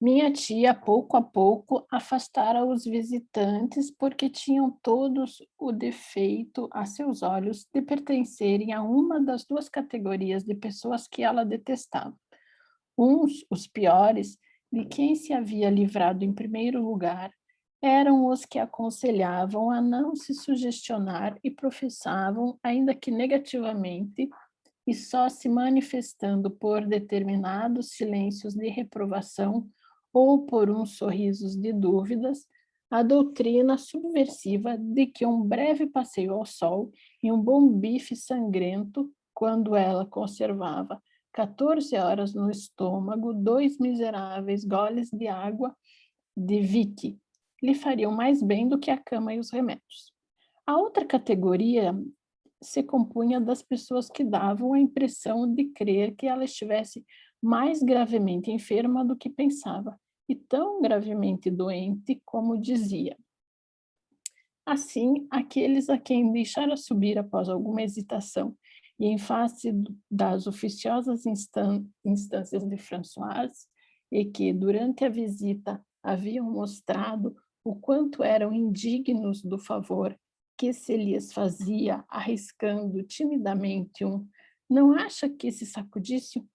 Minha tia, pouco a pouco, afastara os visitantes porque tinham todos o defeito, a seus olhos, de pertencerem a uma das duas categorias de pessoas que ela detestava. Uns, os piores, de quem se havia livrado em primeiro lugar, eram os que aconselhavam a não se sugestionar e professavam, ainda que negativamente, e só se manifestando por determinados silêncios de reprovação ou por uns sorrisos de dúvidas, a doutrina subversiva de que um breve passeio ao sol e um bom bife sangrento, quando ela conservava 14 horas no estômago, 2 miseráveis goles de água de Vicky, lhe fariam mais bem do que a cama e os remédios. A outra categoria se compunha das pessoas que davam a impressão de crer que ela estivesse mais gravemente enferma do que pensava, e tão gravemente doente como dizia. Assim, aqueles a quem deixara subir após alguma hesitação e em face das oficiosas instâncias de Françoise, e que durante a visita haviam mostrado o quanto eram indignos do favor que se lhes fazia, arriscando timidamente não acha que se sacudisse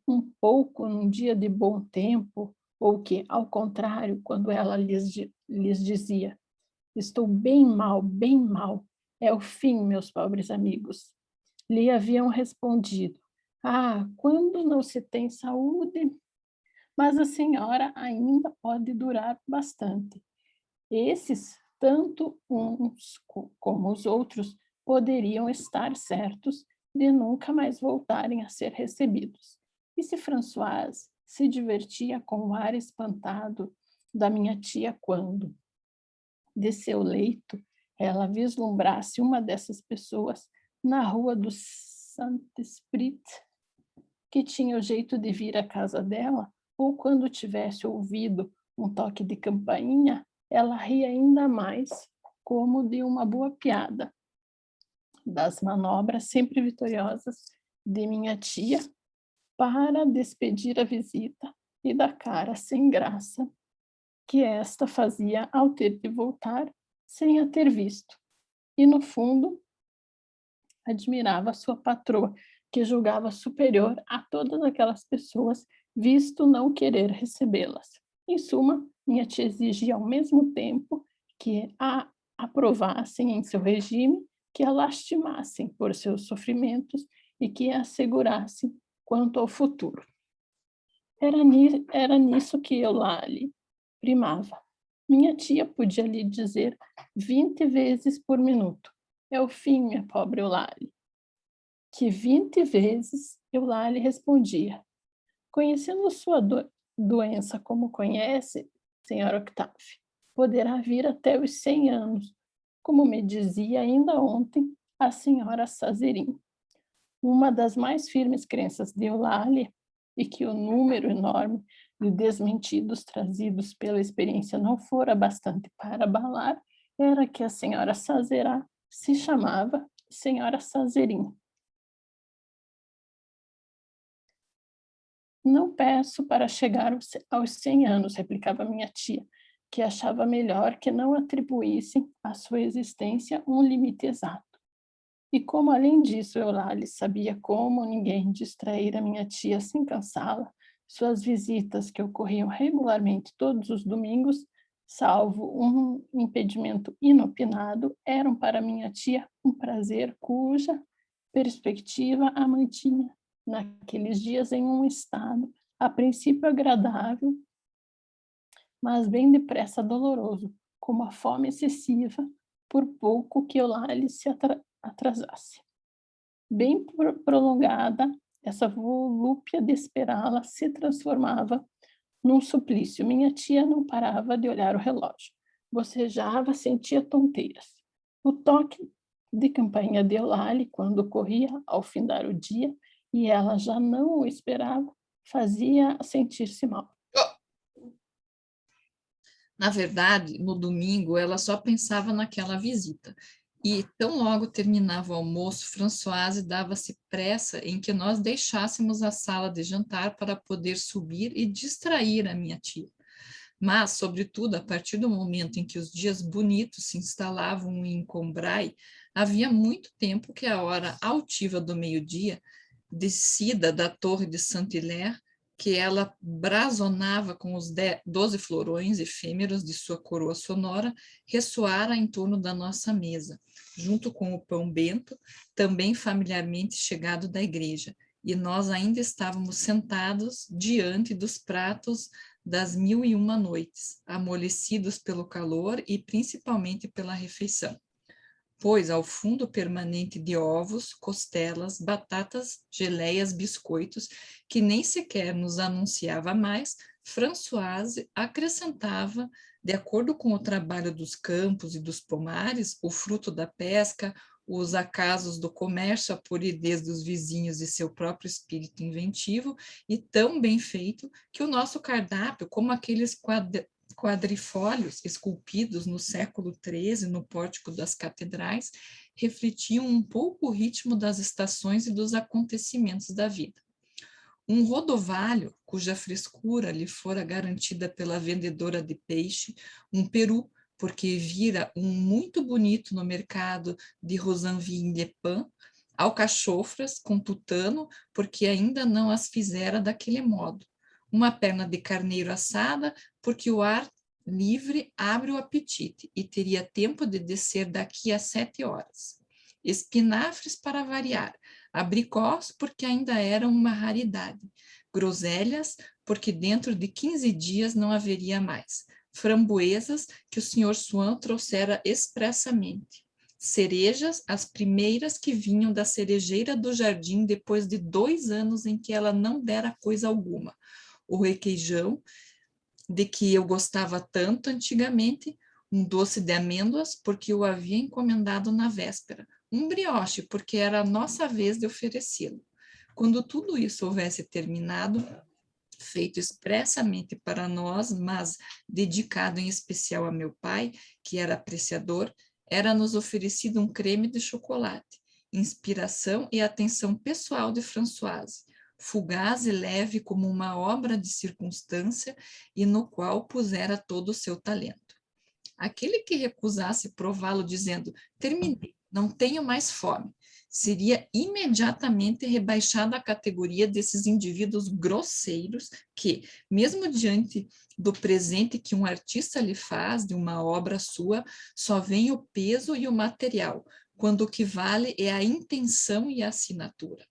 um pouco num dia de bom tempo, ou que, ao contrário, quando ela lhes dizia: estou bem mal, é o fim, meus pobres amigos. Lhe haviam respondido: ah, quando não se tem saúde, mas a senhora ainda pode durar bastante. Esses, tanto uns como os outros, poderiam estar certos de nunca mais voltarem a ser recebidos. E se Françoise se divertia com o ar espantado da minha tia quando, de seu leito, ela vislumbrasse uma dessas pessoas na rua do Saint-Esprit, que tinha o jeito de vir à casa dela, ou quando tivesse ouvido um toque de campainha, ela ria ainda mais, como de uma boa piada, das manobras sempre vitoriosas de minha tia para despedir a visita e da cara sem graça que esta fazia ao ter de voltar sem a ter visto. E, no fundo, admirava sua patroa, que julgava superior a todas aquelas pessoas, visto não querer recebê-las. Em suma, minha tia exigia ao mesmo tempo que a aprovassem em seu regime, que a lastimassem por seus sofrimentos e que a assegurassem quanto ao futuro. Era nisso que Eulalie primava. Minha tia podia lhe dizer 20 vezes por minuto: é o fim, minha pobre Eulalie. Que 20 vezes Eulalie respondia: conhecendo sua doença como conhece, senhora Octave, poderá vir até os 100 anos, como me dizia ainda ontem a senhora Sazerin. Uma das mais firmes crenças de Eulalie, e que o número enorme de desmentidos trazidos pela experiência não fora bastante para abalar, era que a senhora Sazerá se chamava senhora Sazerin. Não peço para chegar aos 100 anos, replicava minha tia, que achava melhor que não atribuíssem à sua existência um limite exato. E como, além disso, Eulalie sabia como ninguém distrair a minha tia sem cansá-la, suas visitas, que ocorriam regularmente todos os domingos, salvo um impedimento inopinado, eram para minha tia um prazer cuja perspectiva a mantinha naqueles dias em um estado, a princípio agradável, mas bem depressa doloroso, como a fome excessiva, por pouco que Eulalie se atrasasse. Bem prolongada, essa volúpia de esperá-la se transformava num suplício. Minha tia não parava de olhar o relógio. Bocejava, sentia tonteiras. O toque de campainha de Eulalie, quando corria ao findar o dia, e ela já não o esperava, fazia sentir-se mal. Na verdade, no domingo, ela só pensava naquela visita. E, tão logo terminava o almoço, Françoise dava-se pressa em que nós deixássemos a sala de jantar para poder subir e distrair a minha tia. Mas, sobretudo, a partir do momento em que os dias bonitos se instalavam em Combray, havia muito tempo que a hora altiva do meio-dia, descida da torre de Saint-Hilaire, que ela brazonava com os 12 florões efêmeros de sua coroa sonora, ressoara em torno da nossa mesa, junto com o pão bento, também familiarmente chegado da igreja, e nós ainda estávamos sentados diante dos pratos das 1001 noites, amolecidos pelo calor e principalmente pela refeição, pois ao fundo permanente de ovos, costelas, batatas, geleias, biscoitos, que nem sequer nos anunciava mais, Françoise acrescentava, de acordo com o trabalho dos campos e dos pomares, o fruto da pesca, os acasos do comércio, a polidez dos vizinhos e seu próprio espírito inventivo, e tão bem feito que o nosso cardápio, como aqueles quadrifólios esculpidos no século XIII no pórtico das catedrais, refletiam um pouco o ritmo das estações e dos acontecimentos da vida. Um rodovalho, cuja frescura lhe fora garantida pela vendedora de peixe, um peru, porque vira um muito bonito no mercado de Rosanville-les-Pins, alcachofras com tutano, porque ainda não as fizera daquele modo, uma perna de carneiro assada, porque o ar livre abre o apetite e teria tempo de descer daqui a 7 horas. Espinafres para variar, abricós, porque ainda eram uma raridade, groselhas, porque dentro de 15 dias não haveria mais, framboesas, que o Sr. Swan trouxera expressamente, cerejas, as primeiras que vinham da cerejeira do jardim depois de 2 anos em que ela não dera coisa alguma, o requeijão, de que eu gostava tanto antigamente, um doce de amêndoas, porque eu havia encomendado na véspera, um brioche, porque era a nossa vez de oferecê-lo. Quando tudo isso houvesse terminado, feito expressamente para nós, mas dedicado em especial a meu pai, que era apreciador, era-nos oferecido um creme de chocolate, inspiração e atenção pessoal de Françoise, fugaz e leve como uma obra de circunstância e no qual pusera todo o seu talento. Aquele que recusasse prová-lo dizendo, terminei, não tenho mais fome, seria imediatamente rebaixado à categoria desses indivíduos grosseiros que, mesmo diante do presente que um artista lhe faz de uma obra sua, só vem o peso e o material, quando o que vale é a intenção e a assinatura.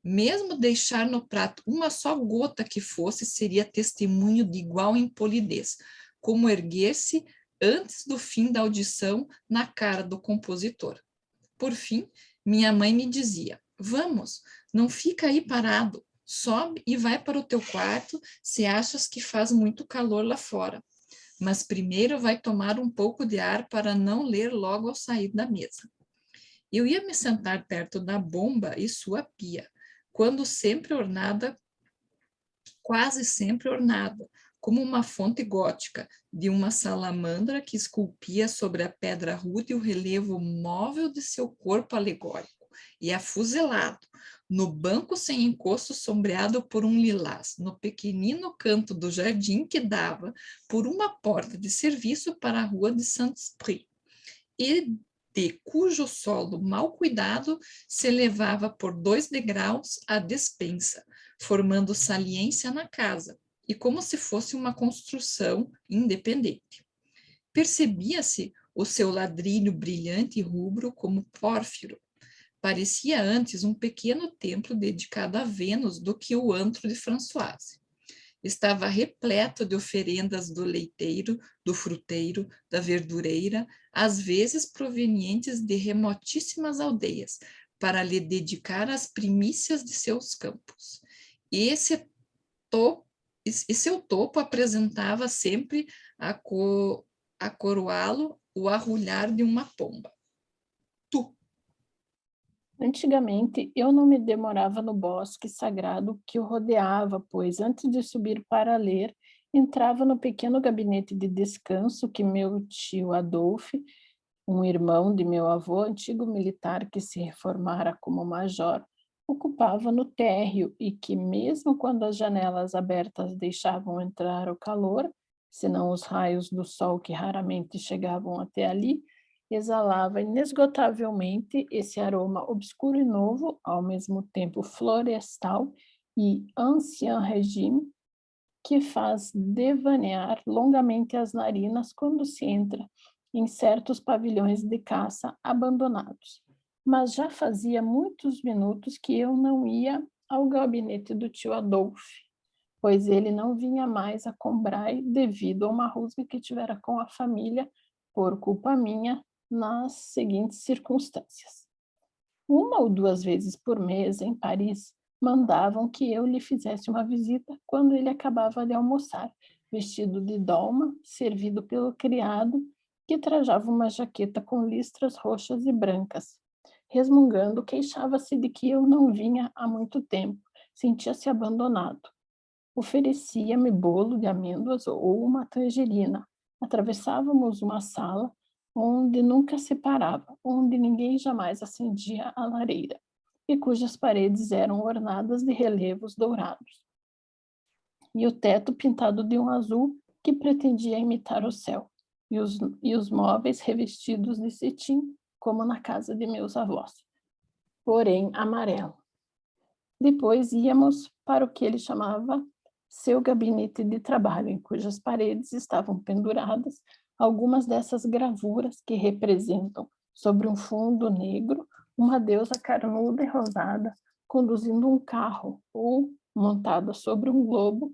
Mesmo deixar no prato uma só gota que fosse, seria testemunho de igual impolidez, como erguer-se antes do fim da audição na cara do compositor. Por fim, minha mãe me dizia, vamos, não fica aí parado, sobe e vai para o teu quarto se achas que faz muito calor lá fora. Mas primeiro vai tomar um pouco de ar para não ler logo ao sair da mesa. Eu ia me sentar perto da bomba e sua pia, quase sempre ornada, como uma fonte gótica, de uma salamandra que esculpia sobre a pedra rude o relevo móvel de seu corpo alegórico, e afuselado, no banco sem encosto sombreado por um lilás, no pequenino canto do jardim que dava por uma porta de serviço para a rua de Saint-Esprit, e de cujo solo mal cuidado se elevava por 2 degraus a despensa, formando saliência na casa, e como se fosse uma construção independente. Percebia-se o seu ladrilho brilhante e rubro como pórfiro. Parecia antes um pequeno templo dedicado a Vênus do que o antro de Françoise. Estava repleto de oferendas do leiteiro, do fruteiro, da verdureira, às vezes provenientes de remotíssimas aldeias, para lhe dedicar as primícias de seus campos. E seu topo apresentava sempre a coroá-lo o arrulhar de uma pomba. Antigamente, eu não me demorava no bosque sagrado que o rodeava, pois, antes de subir para ler, entrava no pequeno gabinete de descanso que meu tio Adolphe, um irmão de meu avô, antigo militar que se reformara como major, ocupava no térreo e que, mesmo quando as janelas abertas deixavam entrar o calor, senão os raios do sol que raramente chegavam até ali, exalava inesgotavelmente esse aroma obscuro e novo, ao mesmo tempo florestal e ancien regime, que faz devanear longamente as narinas quando se entra em certos pavilhões de caça abandonados. Mas já fazia muitos minutos que eu não ia ao gabinete do tio Adolfo, pois ele não vinha mais a Combray devido a uma rusga que tivera com a família, por culpa minha, nas seguintes circunstâncias. 1 ou 2 vezes por mês, em Paris, mandavam que eu lhe fizesse uma visita quando ele acabava de almoçar, vestido de dolma, servido pelo criado, que trajava uma jaqueta com listras roxas e brancas. Resmungando, queixava-se de que eu não vinha há muito tempo, sentia-se abandonado. Oferecia-me bolo de amêndoas ou uma tangerina. Atravessávamos uma sala onde nunca se parava, onde ninguém jamais acendia a lareira, e cujas paredes eram ornadas de relevos dourados, e o teto pintado de um azul que pretendia imitar o céu, e os móveis revestidos de cetim, como na casa de meus avós, porém amarelo. Depois íamos para o que ele chamava seu gabinete de trabalho, em cujas paredes estavam penduradas algumas dessas gravuras que representam, sobre um fundo negro, uma deusa carnuda e rosada conduzindo um carro ou montada sobre um globo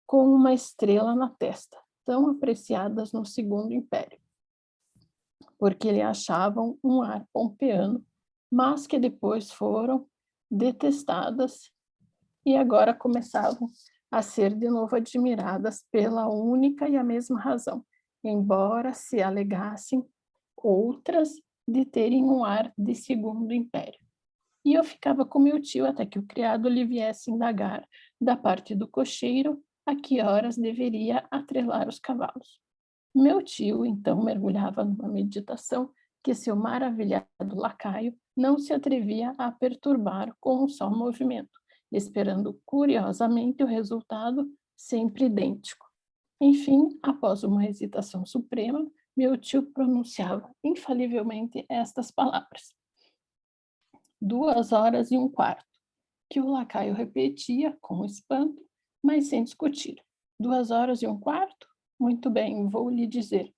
com uma estrela na testa, tão apreciadas no Segundo Império, porque lhe achavam um ar pompeano, mas que depois foram detestadas e agora começavam a ser de novo admiradas pela única e a mesma razão, embora se alegassem outras de terem um ar de Segundo Império. E eu ficava com meu tio até que o criado lhe viesse indagar, da parte do cocheiro, a que horas deveria atrelar os cavalos. Meu tio, então, mergulhava numa meditação que seu maravilhado lacaio não se atrevia a perturbar com um só movimento, esperando curiosamente o resultado sempre idêntico. Enfim, após uma hesitação suprema, meu tio pronunciava infalivelmente estas palavras: 2 horas e 1/4, que o lacaio repetia com espanto, mas sem discutir. 2 horas e 1/4? Muito bem, vou lhe dizer.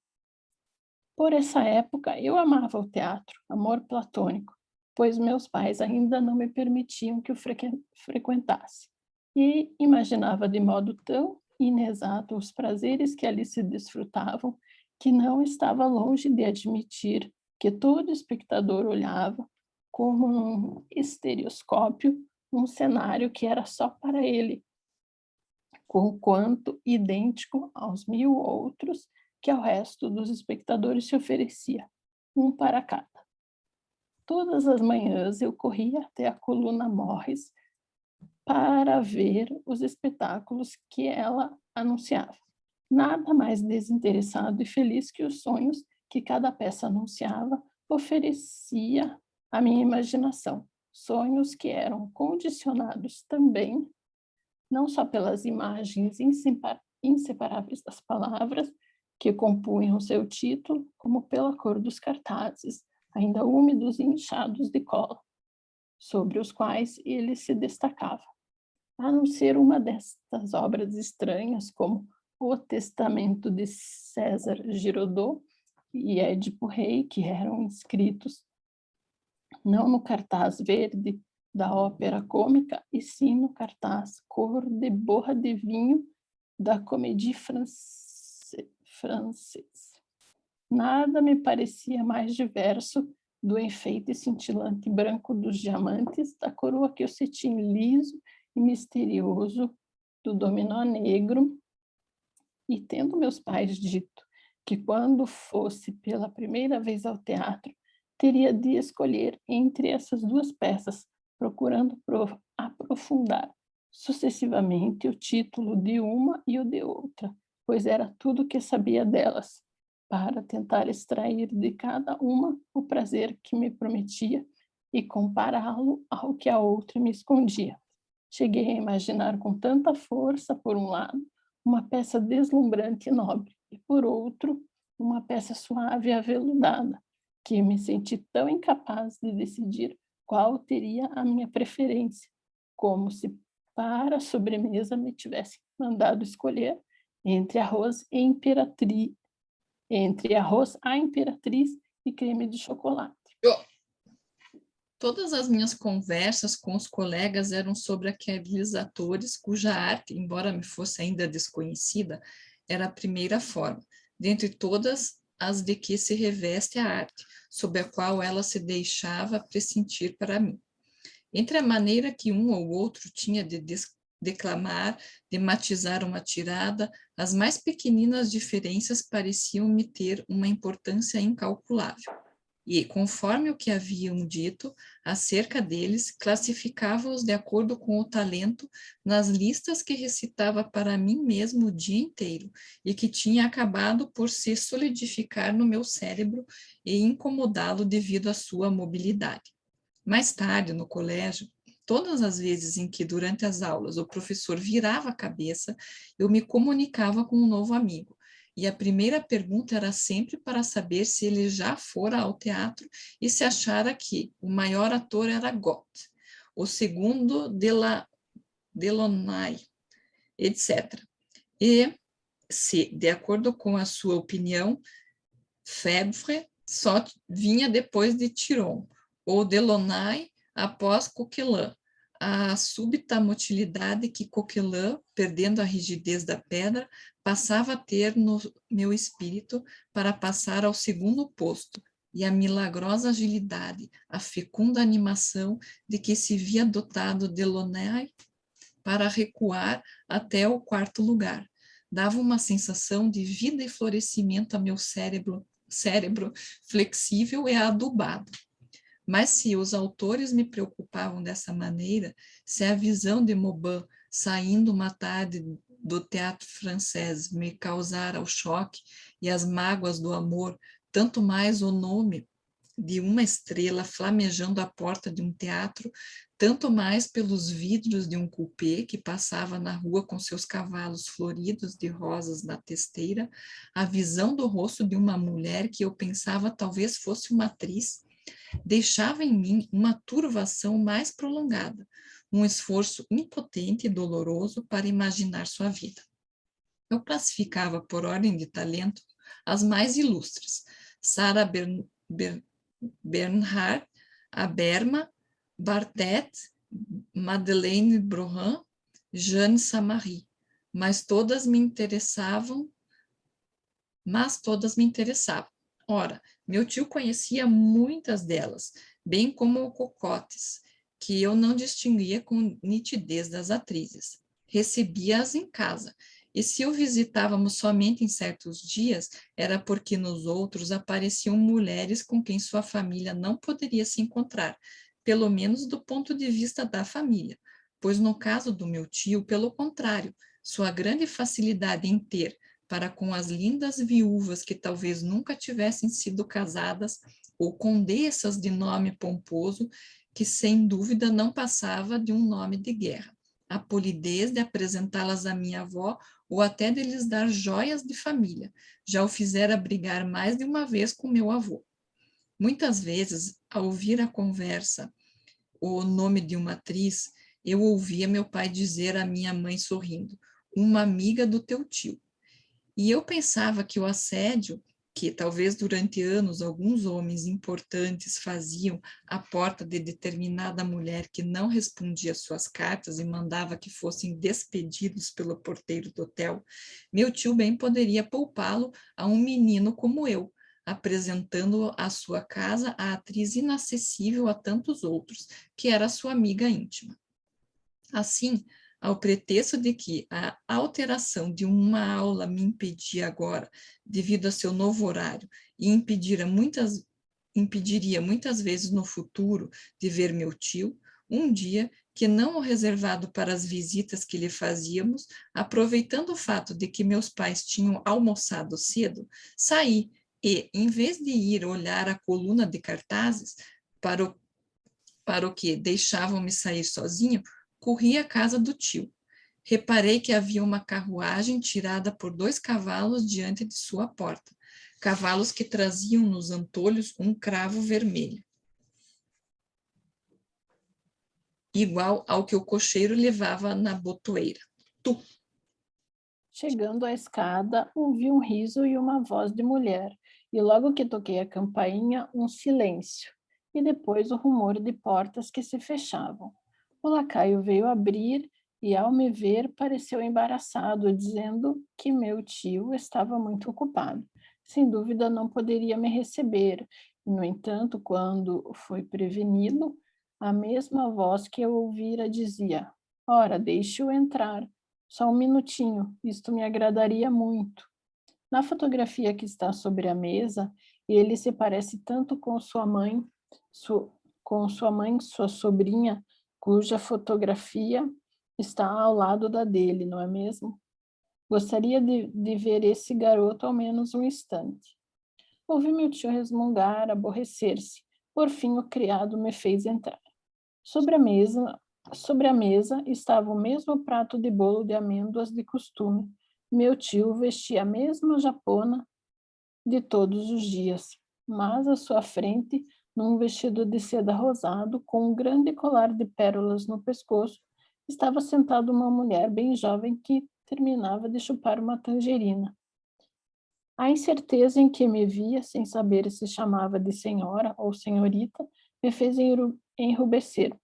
Por essa época, eu amava o teatro, amor platônico, pois meus pais ainda não me permitiam que o frequentasse. E imaginava de modo tão inexato os prazeres que ali se desfrutavam, que não estava longe de admitir que todo espectador olhava como um estereoscópio um cenário que era só para ele, conquanto idêntico aos 1000 outros que ao resto dos espectadores se oferecia, um para cada. Todas as manhãs eu corria até a coluna Morris para ver os espetáculos que ela anunciava. Nada mais desinteressado e feliz que os sonhos que cada peça anunciava oferecia à minha imaginação. Sonhos que eram condicionados também, não só pelas imagens inseparáveis das palavras que compunham seu título, como pela cor dos cartazes, ainda úmidos e inchados de cola, sobre os quais ele se destacava. A não ser uma destas obras estranhas, como O Testamento de César Giraudoux e Édipo Rei, que eram inscritos não no cartaz verde da ópera cômica, e sim no cartaz cor de borra de vinho da Comédie Française. Nada me parecia mais diverso do enfeite cintilante branco dos diamantes, da coroa que o cetim liso e misterioso do dominó negro, e tendo meus pais dito que quando fosse pela primeira vez ao teatro, teria de escolher entre essas 2 peças, procurando aprofundar sucessivamente o título de uma e o de outra, pois era tudo o que sabia delas, para tentar extrair de cada uma o prazer que me prometia e compará-lo ao que a outra me escondia. Cheguei a imaginar com tanta força, por um lado, uma peça deslumbrante e nobre, e por outro, uma peça suave e aveludada, que me senti tão incapaz de decidir qual teria a minha preferência, como se para a sobremesa me tivesse mandado escolher entre arroz à imperatriz e creme de chocolate. Todas as minhas conversas com os colegas eram sobre aqueles atores cuja arte, embora me fosse ainda desconhecida, era a primeira forma, dentre todas as de que se reveste a arte, sob a qual ela se deixava pressentir para mim. Entre a maneira que um ou outro tinha de declamar, de matizar uma tirada, as mais pequeninas diferenças pareciam-me ter uma importância incalculável. E, conforme o que haviam dito acerca deles, classificava-os de acordo com o talento nas listas que recitava para mim mesmo o dia inteiro e que tinha acabado por se solidificar no meu cérebro e incomodá-lo devido à sua mobilidade. Mais tarde, no colégio, todas as vezes em que, durante as aulas, o professor virava a cabeça, eu me comunicava com um novo amigo. E a primeira pergunta era sempre para saber se ele já fora ao teatro e se achara que o maior ator era Goethe, o segundo Delaunay, etc. E se, de acordo com a sua opinião, Febvre só vinha depois de Tiron, ou Delaunay após Coquelin. A súbita motilidade que Coquelin, perdendo a rigidez da pedra, passava a ter no meu espírito para passar ao segundo posto, e a milagrosa agilidade, a fecunda animação de que se via dotado Delaunay para recuar até o quarto lugar. Dava uma sensação de vida e florescimento a meu cérebro flexível e adubado. Mas se os autores me preocupavam dessa maneira, se a visão de Maubin saindo uma tarde do teatro francês me causara o choque e as mágoas do amor, tanto mais o nome de uma estrela flamejando à porta de um teatro, tanto mais pelos vidros de um coupé que passava na rua com seus cavalos floridos de rosas na testeira, a visão do rosto de uma mulher que eu pensava talvez fosse uma atriz, deixava em mim uma turvação mais prolongada, um esforço impotente e doloroso para imaginar sua vida. Eu classificava por ordem de talento as mais ilustres: Sarah Bernhardt, Habermas, Bartet, Madeleine Brohan, Jeanne Samary, mas todas me interessavam. Ora, meu tio conhecia muitas delas, bem como cocotes, que eu não distinguia com nitidez das atrizes. Recebia-as em casa, e se o visitávamos somente em certos dias, era porque nos outros apareciam mulheres com quem sua família não poderia se encontrar, pelo menos do ponto de vista da família, pois no caso do meu tio, pelo contrário, sua grande facilidade em ter para com as lindas viúvas que talvez nunca tivessem sido casadas, ou condessas de nome pomposo, que sem dúvida não passava de um nome de guerra. A polidez de apresentá-las à minha avó, ou até de lhes dar joias de família, já o fizera brigar mais de uma vez com meu avô. Muitas vezes, ao ouvir a conversa, o nome de uma atriz, eu ouvia meu pai dizer à minha mãe sorrindo: uma amiga do teu tio. E eu pensava que o assédio, que talvez durante anos alguns homens importantes faziam à porta de determinada mulher que não respondia suas cartas e mandava que fossem despedidos pelo porteiro do hotel, meu tio bem poderia poupá-lo a um menino como eu, apresentando à sua casa a atriz inacessível a tantos outros, que era sua amiga íntima. Assim, ao pretexto de que a alteração de uma aula me impedia agora, devido a seu novo horário, e impediria muitas vezes no futuro de ver meu tio, um dia, que não o reservado para as visitas que lhe fazíamos, aproveitando o fato de que meus pais tinham almoçado cedo, saí e, em vez de ir olhar a coluna de cartazes, para o que deixavam-me sair sozinho, corri à casa do tio. Reparei que havia uma carruagem tirada por 2 cavalos diante de sua porta, cavalos que traziam nos antolhos um cravo vermelho, igual ao que o cocheiro levava na botoeira. Tu! Chegando à escada, ouvi um riso e uma voz de mulher, e logo que toquei a campainha, um silêncio, e depois o rumor de portas que se fechavam. O lacaio veio abrir e, ao me ver, pareceu embaraçado, dizendo que meu tio estava muito ocupado. Sem dúvida, não poderia me receber. E, no entanto, quando foi prevenido, a mesma voz que eu ouvira dizia: Ora, deixe-o entrar. Só um minutinho, isto me agradaria muito. Na fotografia que está sobre a mesa, ele se parece tanto com sua mãe, sua sobrinha, cuja fotografia está ao lado da dele, não é mesmo? Gostaria de ver esse garoto ao menos um instante. Ouvi meu tio resmungar, aborrecer-se. Por fim, o criado me fez entrar. Sobre a mesa, Sobre a mesa estava o mesmo prato de bolo de amêndoas de costume. Meu tio vestia a mesma japona de todos os dias, mas à sua frente, num vestido de seda rosado, com um grande colar de pérolas no pescoço, estava sentada uma mulher bem jovem que terminava de chupar uma tangerina. A incerteza em que me via, sem saber se chamava de senhora ou senhorita, me fez enrubescer.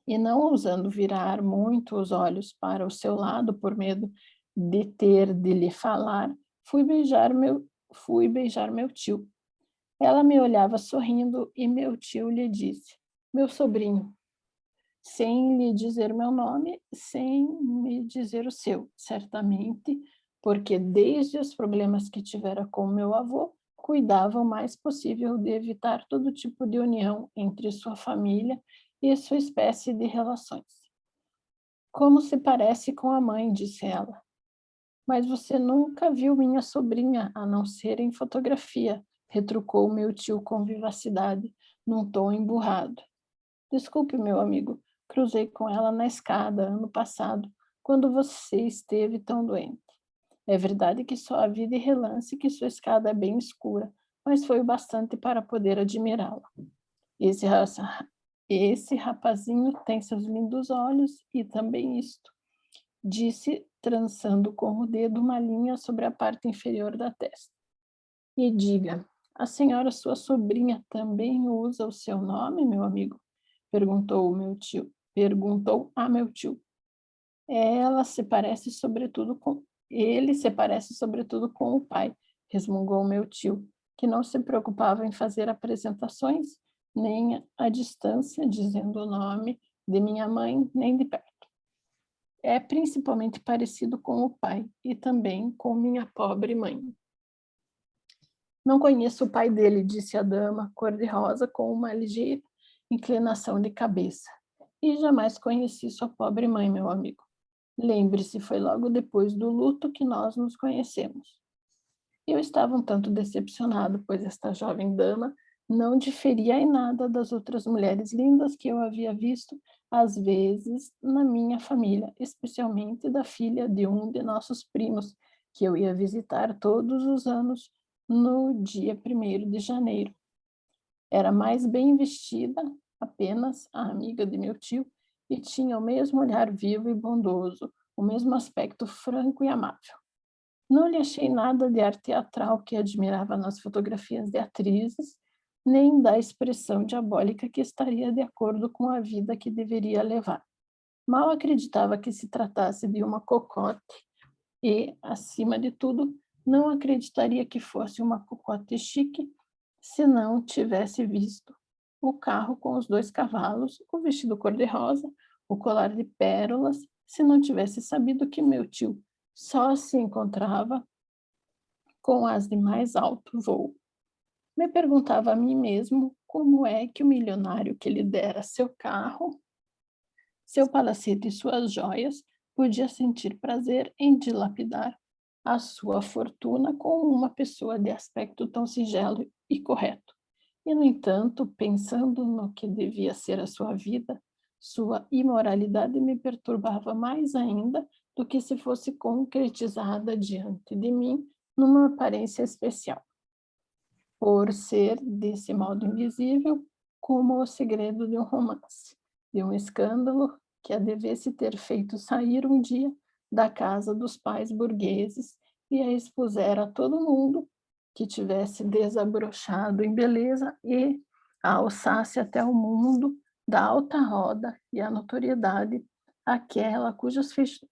E não ousando virar muito os olhos para o seu lado por medo de ter de lhe falar, fui beijar meu tio. Ela me olhava sorrindo e meu tio lhe disse: Meu sobrinho, sem lhe dizer meu nome, sem me dizer o seu, certamente, porque desde os problemas que tivera com meu avô, cuidava o mais possível de evitar todo tipo de união entre sua família e sua espécie de relações. Como se parece com a mãe, disse ela. Mas você nunca viu minha sobrinha, a não ser em fotografia, retrucou meu tio com vivacidade, num tom emburrado. Desculpe, meu amigo, cruzei com ela na escada ano passado, quando você esteve tão doente. É verdade que só vi de relance que sua escada é bem escura, mas foi o bastante para poder admirá-la. Esse, esse rapazinho tem seus lindos olhos e também isto, disse, trançando com o dedo uma linha sobre a parte inferior da testa. E diga, a senhora sua sobrinha também usa o seu nome, meu amigo? Perguntou o meu tio. Perguntou a meu tio. Ela se parece sobretudo com Ele se parece sobretudo com o pai, resmungou meu tio, que não se preocupava em fazer apresentações nem à distância, dizendo o nome de minha mãe, nem de perto. É principalmente parecido com o pai e também com minha pobre mãe. Não conheço o pai dele, disse a dama, cor-de-rosa, com uma ligeira inclinação de cabeça. E jamais conheci sua pobre mãe, meu amigo. Lembre-se, foi logo depois do luto que nós nos conhecemos. Eu estava um tanto decepcionado, pois esta jovem dama não diferia em nada das outras mulheres lindas que eu havia visto, às vezes, na minha família, especialmente da filha de um de nossos primos, que eu ia visitar todos os anos no dia 1º de janeiro. Era mais bem vestida, apenas a amiga de meu tio, e tinha o mesmo olhar vivo e bondoso, o mesmo aspecto franco e amável. Não lhe achei nada de ar teatral que admirava nas fotografias de atrizes, nem da expressão diabólica que estaria de acordo com a vida que deveria levar. Mal acreditava que se tratasse de uma cocote e, acima de tudo, não acreditaria que fosse uma cocote chique se não tivesse visto o carro com os 2 cavalos, o vestido cor-de-rosa, o colar de pérolas, se não tivesse sabido que meu tio só se encontrava com as de mais alto voo. Me perguntava a mim mesmo como é que o milionário que lhe dera seu carro, seu palacete e suas joias podia sentir prazer em dilapidar a sua fortuna com uma pessoa de aspecto tão singelo e correto. E, no entanto, pensando no que devia ser a sua vida, Sua imoralidade me perturbava mais ainda do que se fosse concretizada diante de mim numa aparência especial, por ser desse modo invisível como o segredo de um romance, de um escândalo que a devesse ter feito sair um dia da casa dos pais burgueses e a expusera a todo mundo que tivesse desabrochado em beleza e a alçasse até o mundo da alta roda e a notoriedade aquela cujas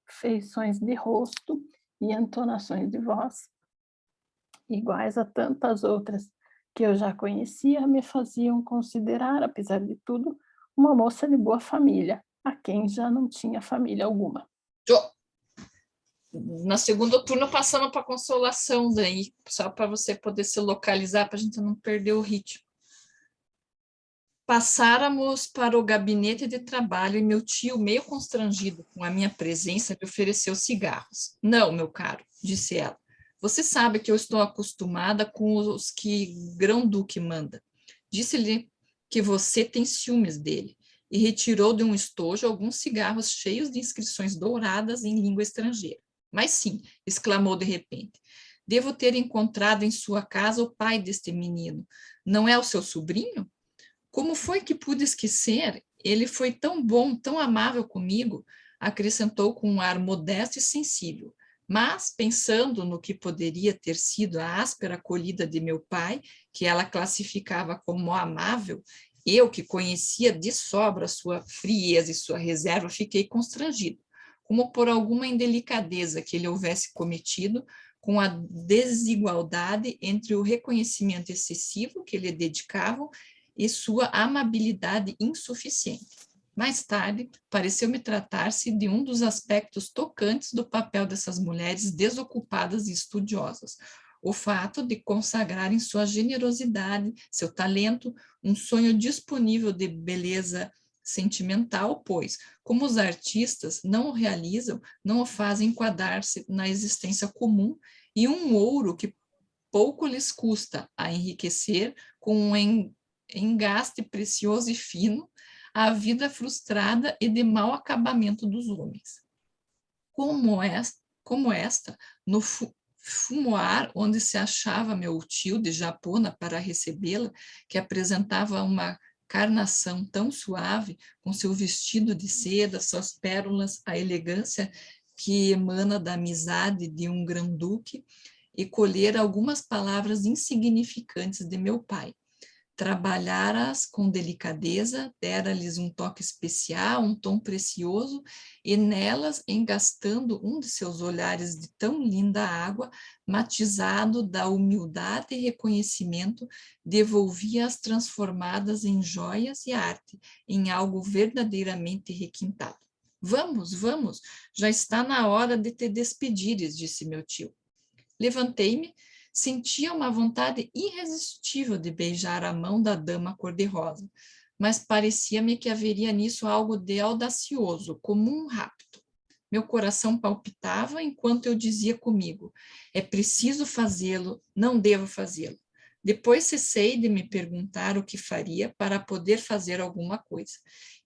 feições de rosto e entonações de voz, iguais a tantas outras que eu já conhecia, me faziam considerar, apesar de tudo, uma moça de boa família, a quem já não tinha família alguma. Na segunda turno passamos para consolação daí, só para você poder se localizar, para a gente não perder o ritmo. Passáramos para o gabinete de trabalho e meu tio, meio constrangido com a minha presença, me ofereceu cigarros. Não, meu caro, disse ela. Você sabe que eu estou acostumada com os que Grão-Duque manda. Disse-lhe que você tem ciúmes dele e retirou de um estojo alguns cigarros cheios de inscrições douradas em língua estrangeira. Mas sim, exclamou de repente, devo ter encontrado em sua casa o pai deste menino. Não é o seu sobrinho? Como foi que pude esquecer? Ele foi tão bom, tão amável comigo, acrescentou com um ar modesto e sensível. Mas, pensando no que poderia ter sido a áspera acolhida de meu pai, que ela classificava como amável, eu, que conhecia de sobra sua frieza e sua reserva, fiquei constrangido, como por alguma indelicadeza que ele houvesse cometido, com a desigualdade entre o reconhecimento excessivo que lhe dedicavam e sua amabilidade insuficiente. Mais tarde, pareceu-me tratar-se de um dos aspectos tocantes do papel dessas mulheres desocupadas e estudiosas, o fato de consagrarem sua generosidade, seu talento, um sonho disponível de beleza sentimental, pois, como os artistas não o realizam, não o fazem enquadrar-se na existência comum, e um ouro que pouco lhes custa a enriquecer com um engaste precioso e fino, a vida frustrada e de mau acabamento dos homens. Como esta no fumoir onde se achava meu tio de Japona para recebê-la, que apresentava uma carnação tão suave, com seu vestido de seda, suas pérolas, a elegância que emana da amizade de um grão-duque, e colher algumas palavras insignificantes de meu pai. Trabalhara-as com delicadeza, dera-lhes um toque especial, um tom precioso, e nelas, engastando um de seus olhares de tão linda água, matizado da humildade e reconhecimento, devolvia-as transformadas em joias e arte, em algo verdadeiramente requintado. Vamos, vamos, já está na hora de te despedires, disse meu tio. Levantei-me, sentia uma vontade irresistível de beijar a mão da dama cor-de-rosa, mas parecia-me que haveria nisso algo de audacioso, como um rapto. Meu coração palpitava enquanto eu dizia comigo, é preciso fazê-lo, não devo fazê-lo. Depois cessei de me perguntar o que faria para poder fazer alguma coisa,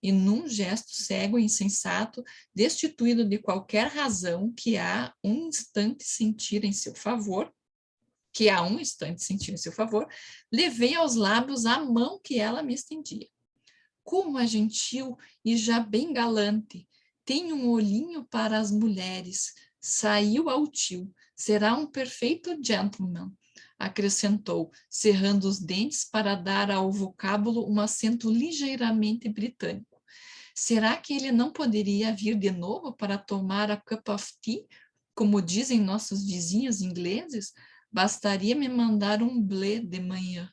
e num gesto cego e insensato, destituído de qualquer razão que há um instante sentir em seu favor, levei aos lábios a mão que ela me estendia. Como é gentil e já bem galante, tem um olhinho para as mulheres, saiu ao tio, será um perfeito gentleman, acrescentou, cerrando os dentes para dar ao vocábulo um acento ligeiramente britânico. Será que ele não poderia vir de novo para tomar a cup of tea, como dizem nossos vizinhos ingleses? Bastaria me mandar um blé de manhã.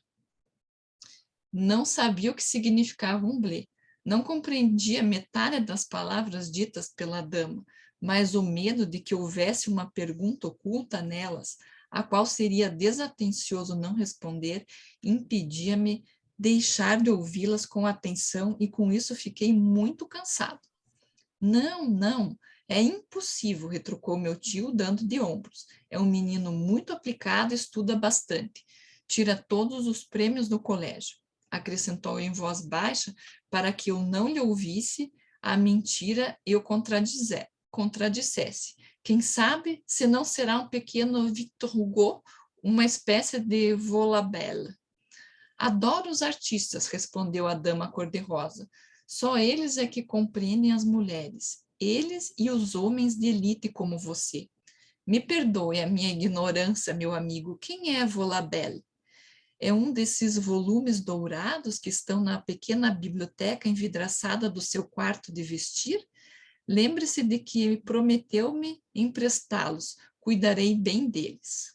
Não sabia o que significava um blé. Não compreendia metade das palavras ditas pela dama, mas o medo de que houvesse uma pergunta oculta nelas, a qual seria desatencioso não responder, impedia-me deixar de ouvi-las com atenção e com isso fiquei muito cansado. Não, não, é impossível, retrucou meu tio, dando de ombros. É um menino muito aplicado, estuda bastante. Tira todos os prêmios do colégio. Acrescentou em voz baixa, para que eu não lhe ouvisse, a mentira eu contradissesse. Quem sabe se não será um pequeno Victor Hugo, uma espécie de Volabelle. Adoro os artistas, respondeu a dama cor-de-rosa. Só eles é que compreendem as mulheres, eles e os homens de elite como você. Me perdoe a minha ignorância, meu amigo, quem é Volabelle? É um desses volumes dourados que estão na pequena biblioteca envidraçada do seu quarto de vestir? Lembre-se de que prometeu-me emprestá-los, cuidarei bem deles.